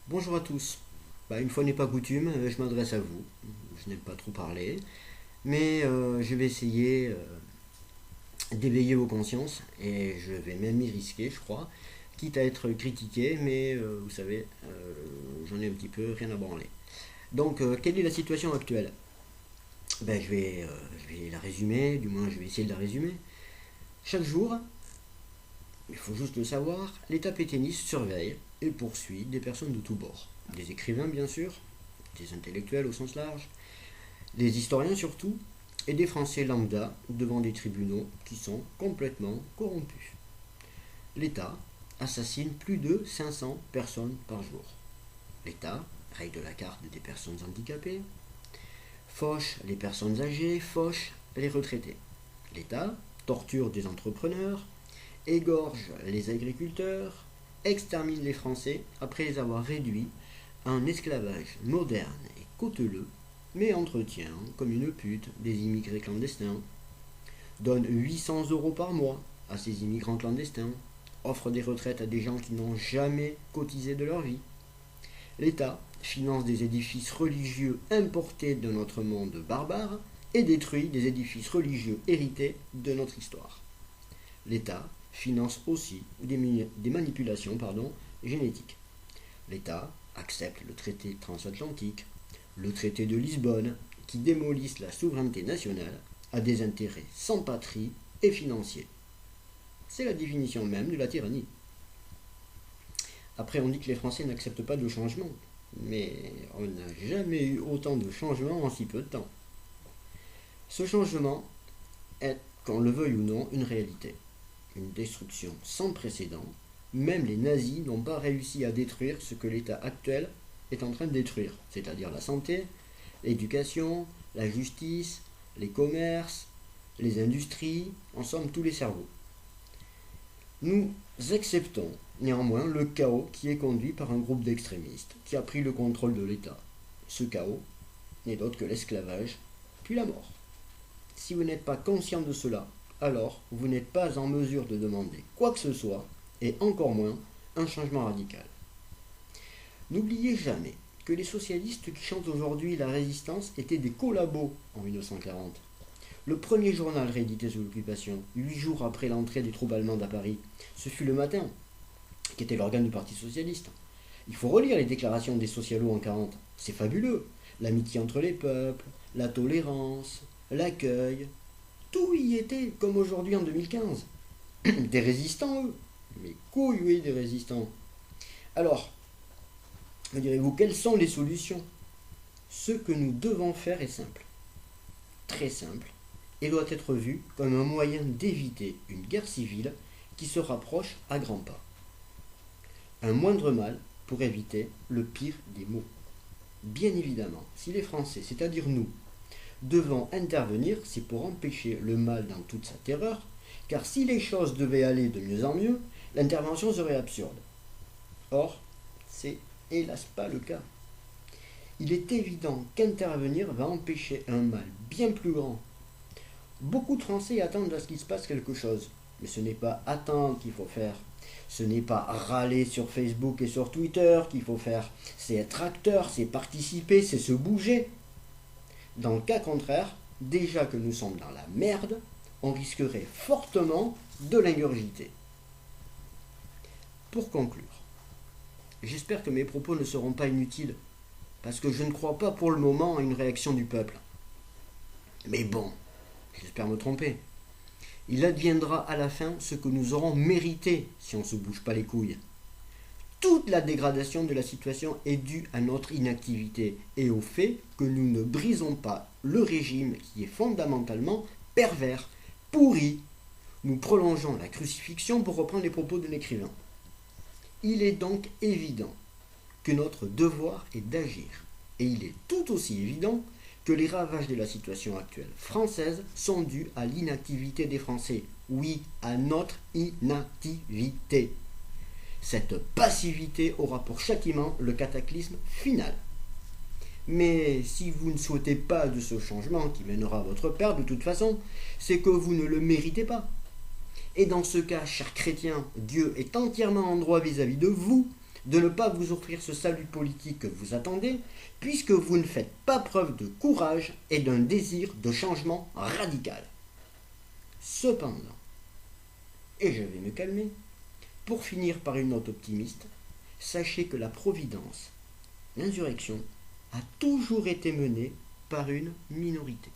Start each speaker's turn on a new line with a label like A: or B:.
A: Bonjour à tous. Une fois n'est pas coutume, je m'adresse à vous. Je n'aime pas trop parler, mais je vais essayer d'éveiller vos consciences et je vais même m'y risquer, je crois, quitte à être critiqué, mais vous savez, j'en ai un petit peu rien à branler. Donc, quelle est la situation actuelle? Je vais la résumer, du moins je vais essayer de la résumer. Chaque jour, il faut juste le savoir, l'État pétainiste surveille et poursuit des personnes de tous bords. Des écrivains, bien sûr, des intellectuels au sens large, des historiens surtout, et des Français lambda devant des tribunaux qui sont complètement corrompus. L'État assassine plus de 500 personnes par jour. L'État règle la carte des personnes handicapées, fauche les personnes âgées, fauche les retraités. L'État torture des entrepreneurs, égorge les agriculteurs, extermine les Français après les avoir réduits à un esclavage moderne et cauteleux, mais entretient comme une pute des immigrés clandestins, donne 800 € par mois à ces immigrants clandestins, offre des retraites à des gens qui n'ont jamais cotisé de leur vie. L'État finance des édifices religieux importés de notre monde barbare et détruit des édifices religieux hérités de notre histoire. L'État finance aussi des manipulations génétiques. L'État accepte le traité transatlantique, le traité de Lisbonne, qui démolissent la souveraineté nationale à des intérêts sans patrie et financiers. C'est la définition même de la tyrannie. Après, on dit que les Français n'acceptent pas de changement, mais on n'a jamais eu autant de changements en si peu de temps. Ce changement est, qu'on le veuille ou non, une réalité. Une destruction sans précédent. Même les nazis n'ont pas réussi à détruire ce que l'État actuel est en train de détruire, c'est-à-dire la santé, l'éducation, la justice, les commerces, les industries, en somme tous les cerveaux. Nous acceptons néanmoins le chaos qui est conduit par un groupe d'extrémistes qui a pris le contrôle de l'État. Ce chaos n'est d'autre que l'esclavage, puis la mort. Si vous n'êtes pas conscient de cela, alors vous n'êtes pas en mesure de demander quoi que ce soit, et encore moins un changement radical. N'oubliez jamais que les socialistes qui chantent aujourd'hui la résistance étaient des collabos en 1940. Le premier journal réédité sous l'occupation, 8 jours après l'entrée des troupes allemandes à Paris, ce fut Le Matin, qui était l'organe du Parti socialiste. Il faut relire les déclarations des socialos en 1940. C'est fabuleux. L'amitié entre les peuples, la tolérance, l'accueil, tout y était, comme aujourd'hui en 2015. Des résistants, eux. Mais couilles, oui, des résistants. Alors, me direz-vous, quelles sont les solutions? Ce que nous devons faire est simple. Très simple. Et doit être vu comme un moyen d'éviter une guerre civile qui se rapproche à grands pas. Un moindre mal pour éviter le pire des maux. Bien évidemment, si les Français, c'est-à-dire nous, devons intervenir, c'est pour empêcher le mal dans toute sa terreur, car si les choses devaient aller de mieux en mieux, l'intervention serait absurde. Or, c'est hélas pas le cas. Il est évident qu'intervenir va empêcher un mal bien plus grand. Beaucoup de Français attendent à ce qu'il se passe quelque chose, mais ce n'est pas attendre qu'il faut faire. Ce n'est pas râler sur Facebook et sur Twitter qu'il faut faire. C'est être acteur, c'est participer, c'est se bouger. Dans le cas contraire, déjà que nous sommes dans la merde, on risquerait fortement de l'ingurgiter. Pour conclure, j'espère que mes propos ne seront pas inutiles, parce que je ne crois pas pour le moment à une réaction du peuple. Mais bon, j'espère me tromper. Il adviendra à la fin ce que nous aurons mérité si on ne se bouge pas les couilles. Toute la dégradation de la situation est due à notre inactivité et au fait que nous ne brisons pas le régime qui est fondamentalement pervers, pourri. Nous prolongeons la crucifixion pour reprendre les propos de l'écrivain. Il est donc évident que notre devoir est d'agir. Et il est tout aussi évident que les ravages de la situation actuelle française sont dus à l'inactivité des Français. Oui, à notre inactivité. Cette passivité aura pour châtiment le cataclysme final. Mais si vous ne souhaitez pas de ce changement qui mènera à votre perte, de toute façon, c'est que vous ne le méritez pas. Et dans ce cas, chers chrétiens, Dieu est entièrement en droit vis-à-vis de vous de ne pas vous offrir ce salut politique que vous attendez, puisque vous ne faites pas preuve de courage et d'un désir de changement radical. Cependant, et je vais me calmer, pour finir par une note optimiste, sachez que la Providence, l'insurrection, a toujours été menée par une minorité.